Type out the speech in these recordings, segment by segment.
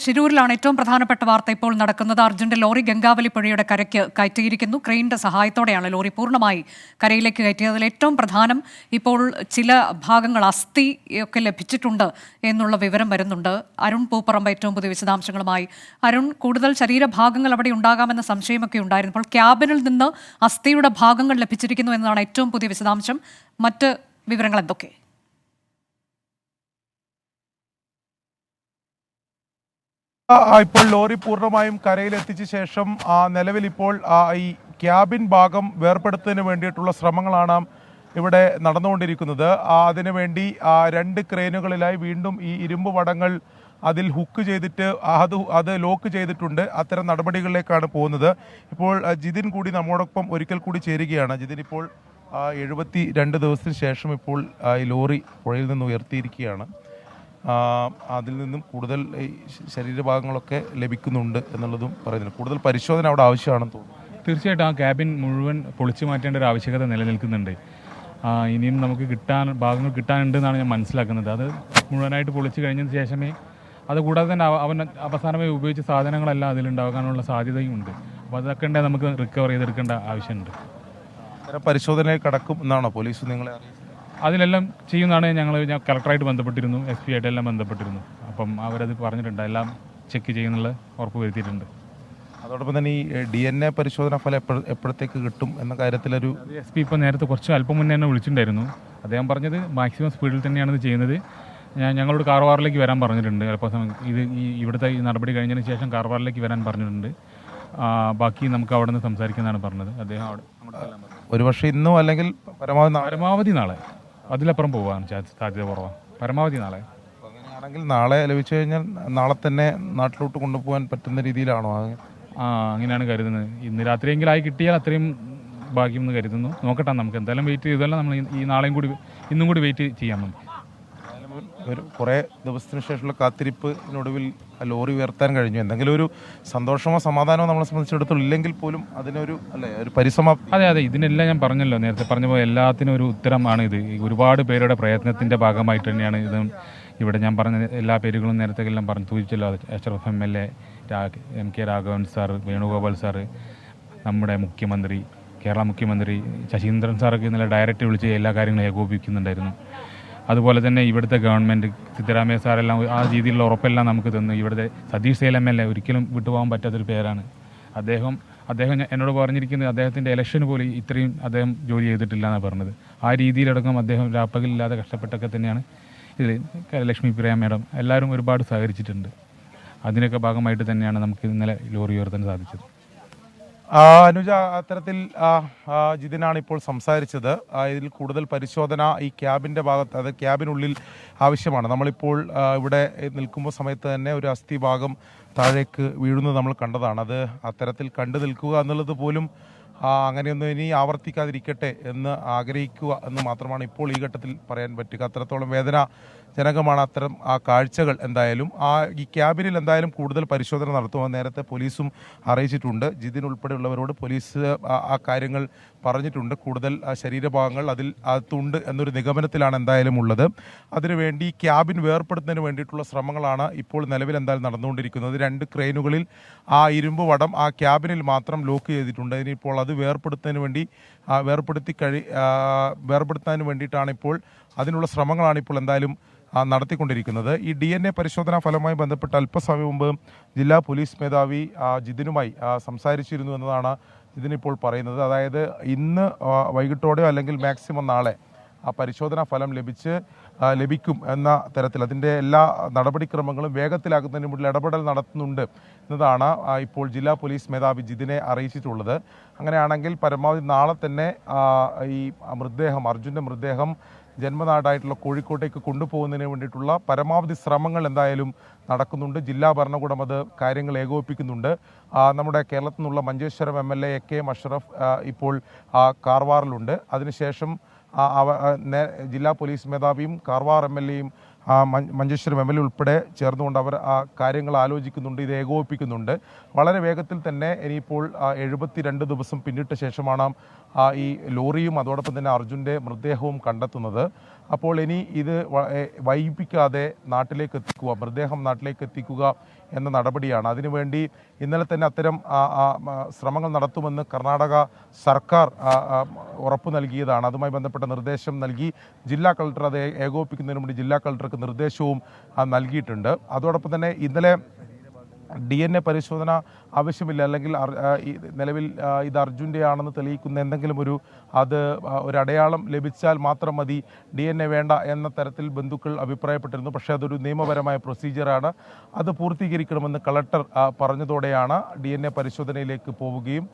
ശിരൂരിലാണ് ഏറ്റവും പ്രധാനപ്പെട്ട വാർത്ത ഇപ്പോൾ നടക്കുന്നത്. അർജുന്റെ ലോറി ഗംഗാവലി പുഴയുടെ കരയ്ക്ക് കയറ്റിയിരിക്കുന്നു. ക്രെയിനിന്റെ സഹായത്തോടെയാണ് ലോറി പൂർണ്ണമായി കരയിലേക്ക് കയറ്റിയത്. അതിൽ ഏറ്റവും പ്രധാനം ഇപ്പോൾ ചില ഭാഗങ്ങൾ അസ്ഥി ഒക്കെ ലഭിച്ചിട്ടുണ്ട് എന്നുള്ള വിവരം വരുന്നുണ്ട്. അരുൺ പൂപ്പറമ്പ് ഏറ്റവും പുതിയ വിശദാംശങ്ങളുമായി. അരുൺ, കൂടുതൽ ശരീരഭാഗങ്ങൾ അവിടെ ഉണ്ടാകാമെന്ന സംശയമൊക്കെ ഉണ്ടായിരുന്നു. അപ്പോൾ ക്യാബിനിൽ നിന്ന് അസ്ഥിയുടെ ഭാഗങ്ങൾ ലഭിച്ചിരിക്കുന്നു എന്നതാണ് ഏറ്റവും പുതിയ വിശദാംശം. മറ്റ് വിവരങ്ങൾ എന്തൊക്കെ? ഇപ്പോൾ ലോറി പൂർണ്ണമായും കരയിലെത്തിച്ച ശേഷം നിലവിൽ ഇപ്പോൾ ഈ ക്യാബിൻ ഭാഗം വേർപെടുത്തുന്നതിന് വേണ്ടിയിട്ടുള്ള ശ്രമങ്ങളാണ് ഇവിടെ നടന്നുകൊണ്ടിരിക്കുന്നത്. അതിനുവേണ്ടി 2 ക്രെയിനുകളിലായി വീണ്ടും ഈ ഇരുമ്പ് വടങ്ങൾ അതിൽ ഹുക്ക് ചെയ്തിട്ട് അത് ലോക്ക് ചെയ്തിട്ടുണ്ട്. അത്തരം നടപടികളിലേക്കാണ് പോകുന്നത്. ഇപ്പോൾ ജിതിൻ കൂടി നമ്മോടൊപ്പം ഒരിക്കൽ കൂടി ചേരുകയാണ്. ജിതിൻ, ഇപ്പോൾ 72 ദിവസത്തിന് ശേഷം ഇപ്പോൾ ഈ ലോറി പുഴയിൽ നിന്ന് ഉയർത്തിയിരിക്കുകയാണ്. അതിൽ നിന്നും കൂടുതൽ ശരീരഭാഗങ്ങളൊക്കെ ലഭിക്കുന്നുണ്ട് എന്നുള്ളതും പറയുന്നുണ്ട്. കൂടുതൽ പരിശോധന അവിടെ ആവശ്യമാണെന്ന് തോന്നുന്നു. തീർച്ചയായിട്ടും ആ ക്യാബിൻ മുഴുവൻ പൊളിച്ചു മാറ്റേണ്ട ഒരു ആവശ്യകത നിലനിൽക്കുന്നുണ്ട്. ഇനിയും നമുക്ക് ഭാഗങ്ങൾ കിട്ടാനുണ്ടെന്നാണ് ഞാൻ മനസ്സിലാക്കുന്നത്. അത് മുഴുവനായിട്ട് പൊളിച്ചു കഴിഞ്ഞതിന് ശേഷമേ, അതുകൂടാതെ തന്നെ അവൻ അവസാനമായി ഉപയോഗിച്ച സാധനങ്ങളെല്ലാം അതിലുണ്ടാകാനുള്ള സാധ്യതയും ഉണ്ട്. അപ്പോൾ അതൊക്കെ ഉണ്ടെങ്കിൽ നമുക്ക് റിക്കവർ ചെയ്തെടുക്കേണ്ട ആവശ്യമുണ്ട്. പരിശോധനയിൽ കടക്കും എന്നാണോ പോലീസ് നിങ്ങളെ അറിയിച്ചത്? അതിലെല്ലാം ചെയ്യുന്നതാണ്. ഞാൻ കളക്ടറായിട്ട് ബന്ധപ്പെട്ടിരുന്നു, SP ആയിട്ട് എല്ലാം ബന്ധപ്പെട്ടിരുന്നു. അപ്പം അവരത് പറഞ്ഞിട്ടുണ്ട്, എല്ലാം ചെക്ക് ചെയ്യുന്നുള്ള ഉറപ്പ് വരുത്തിയിട്ടുണ്ട്. അതോടൊപ്പം തന്നെ ഈ DNA പരിശോധന ഫലം എപ്പോഴത്തേക്ക് കിട്ടും എന്ന കാര്യത്തിലൊരു SP ഇപ്പോൾ നേരത്തെ അല്പം മുന്നേ തന്നെ വിളിച്ചിട്ടുണ്ടായിരുന്നു. അദ്ദേഹം പറഞ്ഞത് മാക്സിമം സ്പീഡിൽ തന്നെയാണ് ഇത് ചെയ്യുന്നത്. ഞങ്ങളോട് കാർവാറിലേക്ക് വരാൻ പറഞ്ഞിട്ടുണ്ട്. ചിലപ്പോൾ ഇവിടുത്തെ ഈ നടപടി കഴിഞ്ഞതിന് ശേഷം കാർവാറിലേക്ക് വരാൻ പറഞ്ഞിട്ടുണ്ട്. ബാക്കി നമുക്ക് അവിടെ നിന്ന് സംസാരിക്കുന്നതാണ് പറഞ്ഞത്. അദ്ദേഹം ഒരുപക്ഷെ ഇന്നോ അല്ലെങ്കിൽ പരമാവധി നാളെ, അതിലപ്പുറം പോകാൻ സാധ്യത കുറവാണ്. പരമാവധി നാളെ. അങ്ങനെയാണെങ്കിൽ നാളെ ലഭിച്ചു കഴിഞ്ഞാൽ നാളെ തന്നെ നാട്ടിലോട്ട് കൊണ്ടുപോകാൻ പറ്റുന്ന രീതിയിലാണോ? അങ്ങനെയാണ് കരുതുന്നത്. ഇന്ന് രാത്രിയെങ്കിലും ആയി കിട്ടിയാൽ അത്രയും ഭാഗ്യം എന്ന് കരുതുന്നു. നോക്കട്ടെ, നമുക്ക് എന്തായാലും വെയിറ്റ് ചെയ്തല്ല. നമ്മൾ ഈ നാളെയും കൂടി ഇന്നും കൂടി വെയിറ്റ് ചെയ്യാൻ മതി. കുറേ ദിവസത്തിന് ശേഷമുള്ള കാത്തിരിപ്പിനൊടുവിൽ ലോറി ഉയർത്താൻ കഴിഞ്ഞു. എന്തെങ്കിലും ഒരു സന്തോഷമോ സമാധാനമോ നമ്മളെ സംബന്ധിച്ചിടത്തോളം ഇല്ലെങ്കിൽ പോലും അതിനൊരു ഒരു പരിസമാപ്തി. അതെ, ഇതിനെല്ലാം ഞാൻ പറഞ്ഞല്ലോ, നേരത്തെ പറഞ്ഞ പോലെ എല്ലാത്തിനും ഒരു ഉത്തരമാണ് ഇത്. ഒരുപാട് പേരുടെ പ്രയത്നത്തിൻ്റെ ഭാഗമായിട്ട് തന്നെയാണ് ഇത്. ഇവിടെ ഞാൻ പറഞ്ഞ എല്ലാ പേരുകളും നേരത്തെ എല്ലാം സൂചിച്ചല്ലോ. Ashraf MLA, MK Raghavan sir, Venugopal sir, നമ്മുടെ മുഖ്യമന്ത്രി, കേരള മുഖ്യമന്ത്രി ശശീന്ദ്രൻ സാറൊക്കെ ഇന്നലെ ഡയറക്റ്റ് വിളിച്ച് എല്ലാ കാര്യങ്ങളും ഏകോപിക്കുന്നുണ്ടായിരുന്നു. അതുപോലെ തന്നെ ഇവിടുത്തെ ഗവൺമെൻറ്, സിദ്ധരാമയ്യ സാറെല്ലാം ആ രീതിയിലുള്ള ഉറപ്പെല്ലാം നമുക്ക് തന്നു. ഇവിടുത്തെ സതീഷ് സേൽ MLA ഒരിക്കലും വിട്ടുപോകാൻ പറ്റാത്തൊരു പേരാണ്. അദ്ദേഹം എന്നോട് പറഞ്ഞിരിക്കുന്നത് അദ്ദേഹത്തിൻ്റെ ഇലക്ഷന് പോലും ഇത്രയും അദ്ദേഹം ജോലി ചെയ്തിട്ടില്ല എന്നാണ് പറഞ്ഞത്. ആ രീതിയിലടക്കം അദ്ദേഹം രാപ്പകലില്ലാതെ കഷ്ടപ്പെട്ടൊക്കെ തന്നെയാണ് ഇതിൽ. ലക്ഷ്മി പ്രിയ മാഡം എല്ലാവരും ഒരുപാട് സഹകരിച്ചിട്ടുണ്ട്. അതിനൊക്കെ ഭാഗമായിട്ട് തന്നെയാണ് നമുക്ക് ഇന്നലെ ലോറി ഉയർത്താൻ സാധിച്ചത്. അനുജ, അത്തരത്തിൽ ജിതിനാണ് ഇപ്പോൾ സംസാരിച്ചത്. ഇതിൽ കൂടുതൽ പരിശോധന ഈ ക്യാബിൻ്റെ ഭാഗത്ത്, അത് ക്യാബിനുള്ളിൽ ആവശ്യമാണ്. നമ്മളിപ്പോൾ ഇവിടെ നിൽക്കുമ്പോൾ സമയത്ത് തന്നെ ഒരു അസ്ഥി ഭാഗം താഴേക്ക് വീഴുന്നത് നമ്മൾ കണ്ടതാണ്. അത് അത്തരത്തിൽ കണ്ടു നിൽക്കുക എന്നുള്ളത് പോലും അങ്ങനെയൊന്നും ഇനി ആവർത്തിക്കാതിരിക്കട്ടെ എന്ന് ആഗ്രഹിക്കുക എന്ന് മാത്രമാണ് ഇപ്പോൾ ഈ ഘട്ടത്തിൽ പറയാൻ പറ്റുക. അത്രത്തോളം വേദനാജനകമാണ് അത്തരം കാഴ്ചകൾ. എന്തായാലും ഈ ക്യാബിനിൽ എന്തായാലും കൂടുതൽ പരിശോധന നടത്തുമെന്ന് നേരത്തെ പോലീസും അറിയിച്ചിട്ടുണ്ട്. ജിതിൻ ഉൾപ്പെടെയുള്ളവരോട് പോലീസ് ആ കാര്യങ്ങൾ പറഞ്ഞിട്ടുണ്ട്. കൂടുതൽ ശരീരഭാഗങ്ങൾ അതിൽ അകത്തുണ്ട് എന്നൊരു നിഗമനത്തിലാണ് എന്തായാലും ഉള്ളത്. അതിനുവേണ്ടി ക്യാബിൻ വേർപ്പെടുത്തുന്നതിന് വേണ്ടിയിട്ടുള്ള ശ്രമങ്ങളാണ് ഇപ്പോൾ നിലവിൽ എന്തായാലും നടന്നുകൊണ്ടിരിക്കുന്നത്. 2 ക്രെയിനുകളിൽ ആ ഇരുമ്പ് വടം ആ ക്യാബിനിൽ മാത്രം ലോക്ക് ചെയ്തിട്ടുണ്ട്. ഇനിയിപ്പോൾ അത് വേർപ്പെടുത്താൻ വേണ്ടിയിട്ടാണ് ഇപ്പോൾ അതിനുള്ള ശ്രമങ്ങളാണ് ഇപ്പോൾ എന്തായാലും നടത്തിക്കൊണ്ടിരിക്കുന്നത്. ഈ DNA പരിശോധനാ ഫലവുമായി ബന്ധപ്പെട്ട് അല്പസമയം മുമ്പ് ജില്ലാ പോലീസ് മേധാവി ജിതിനുമായി സംസാരിച്ചിരുന്നു എന്നതാണ് ഇതിനിപ്പോൾ പറയുന്നത്. അതായത് ഇന്ന് വൈകിട്ടോടെയോ അല്ലെങ്കിൽ മാക്സിമം നാളെ ആ പരിശോധനാ ഫലം ലഭിക്കും എന്ന തരത്തിൽ അതിൻ്റെ എല്ലാ നടപടിക്രമങ്ങളും വേഗത്തിലാക്കുന്നതിന് മുന്നിൽ ഇടപെടൽ നടത്തുന്നുണ്ട് എന്നതാണ് ഇപ്പോൾ ജില്ലാ പോലീസ് മേധാവി ജിതിനെ അറിയിച്ചിട്ടുള്ളത്. അങ്ങനെയാണെങ്കിൽ പരമാവധി നാളെ തന്നെ ഈ അർജുൻ്റെ മൃതദേഹം ജന്മനാടായിട്ടുള്ള കോഴിക്കോട്ടേക്ക് കൊണ്ടുപോകുന്നതിന് വേണ്ടിയിട്ടുള്ള പരമാവധി ശ്രമങ്ങൾ എന്തായാലും നടക്കുന്നുണ്ട്. ജില്ലാ ഭരണകൂടം അത് കാര്യങ്ങൾ ഏകോപിപ്പിക്കുന്നുണ്ട്. നമ്മുടെ കേരളത്തിൽ നിന്നുള്ള മഞ്ചേശ്വരം MLA AK അഷ്റഫ് ഇപ്പോൾ കാർവാറിലുണ്ട്. അതിനുശേഷം ജില്ലാ പോലീസ് മേധാവിയും കാർവാർ MLAയും മഞ്ചേശ്വരം MLA ഉൾപ്പെടെ ചേർന്നുകൊണ്ട് അവർ ആ കാര്യങ്ങൾ ആലോചിക്കുന്നുണ്ട്, ഇത് ഏകോപിപ്പിക്കുന്നുണ്ട്. വളരെ വേഗത്തിൽ തന്നെ ഇനിയിപ്പോൾ 72 ദിവസം പിന്നിട്ട ശേഷമാണ് ഈ ലോറിയും അതോടൊപ്പം തന്നെ അർജുൻ്റെ മൃതദേഹവും കണ്ടെത്തുന്നത്. അപ്പോൾ ഇനി ഇത് വൈകിപ്പിക്കാതെ നാട്ടിലേക്ക് എത്തിക്കുക, മൃതദേഹം നാട്ടിലേക്ക് എത്തിക്കുക എന്ന നടപടിയാണ്. അതിനുവേണ്ടി ഇന്നലെ തന്നെ അത്തരം ശ്രമങ്ങൾ നടത്തുമെന്ന് കർണാടക സർക്കാർ ഉറപ്പ് നൽകിയതാണ്. അതുമായി ബന്ധപ്പെട്ട നിർദ്ദേശം നൽകി ജില്ലാ കളക്ടർ അത് ഏകോപിപ്പിക്കുന്നതിന് വേണ്ടി ജില്ലാ കളക്ടർക്ക് നിർദ്ദേശവും നൽകിയിട്ടുണ്ട്. അതോടൊപ്പം തന്നെ ഇന്നലെ DNA പരിശോധന ആവശ്യമില്ല, അല്ലെങ്കിൽ നിലവിൽ ഇത് അർജുൻ്റെ ആണെന്ന് തെളിയിക്കുന്ന എന്തെങ്കിലും ഒരു അടയാളം ലഭിച്ചാൽ മാത്രം മതി, DNA വേണ്ട എന്ന തരത്തിൽ ബന്ധുക്കൾ അഭിപ്രായപ്പെട്ടിരുന്നു. പക്ഷേ അതൊരു നിയമപരമായ പ്രൊസീജിയറാണ്, അത് പൂർത്തീകരിക്കണമെന്ന് കളക്ടർ പറഞ്ഞതോടെയാണ് DNA പരിശോധനയിലേക്ക് പോവുകയും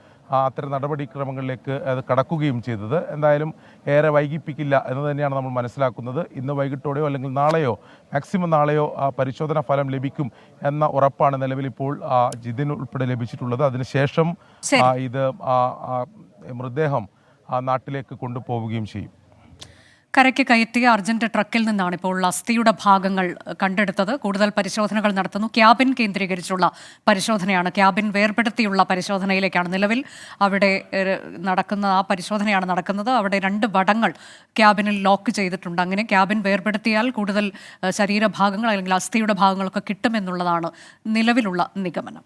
അത്തരം നടപടിക്രമങ്ങളിലേക്ക് അത് കടക്കുകയും ചെയ്തത്. എന്തായാലും ഏറെ വൈകിപ്പിക്കില്ല എന്ന് തന്നെയാണ് നമ്മൾ മനസ്സിലാക്കുന്നത്. ഇന്ന് വൈകിട്ടോടെയോ അല്ലെങ്കിൽ നാളെയോ, മാക്സിമം നാളെയോ പരിശോധനാ ഫലം ലഭിക്കും എന്ന ഉറപ്പാണ് നിലവിലിപ്പോൾ ജിതിൻ ഉൾപ്പെടെ ലഭിച്ചിട്ടുള്ളത്. അതിനുശേഷം ഇത് മൃതദേഹം നാട്ടിലേക്ക് കൊണ്ടുപോവുകയും ചെയ്യും. കരയ്ക്ക് കയറ്റിയ അർജന്റ് ട്രക്കിൽ നിന്നാണ് ഇപ്പോൾ അസ്ഥിയുടെ ഭാഗങ്ങൾ കണ്ടെടുത്തത്. കൂടുതൽ പരിശോധനകൾ നടത്തുന്നു. ക്യാബിൻ കേന്ദ്രീകരിച്ചുള്ള പരിശോധനയാണ്, ക്യാബിൻ വേർപെടുത്തിയുള്ള പരിശോധനയിലേക്കാണ് നിലവിൽ അവിടെ നടക്കുന്ന പരിശോധനയാണ് നടക്കുന്നത്. അവിടെ 2 വടങ്ങൾ ക്യാബിനിൽ ലോക്ക് ചെയ്തിട്ടുണ്ട്. അങ്ങനെ ക്യാബിൻ വേർപെടുത്തിയാൽ കൂടുതൽ ശരീരഭാഗങ്ങൾ അല്ലെങ്കിൽ അസ്ഥിയുടെ ഭാഗങ്ങളൊക്കെ കിട്ടുമെന്നുള്ളതാണ് നിലവിലുള്ള നിഗമനം.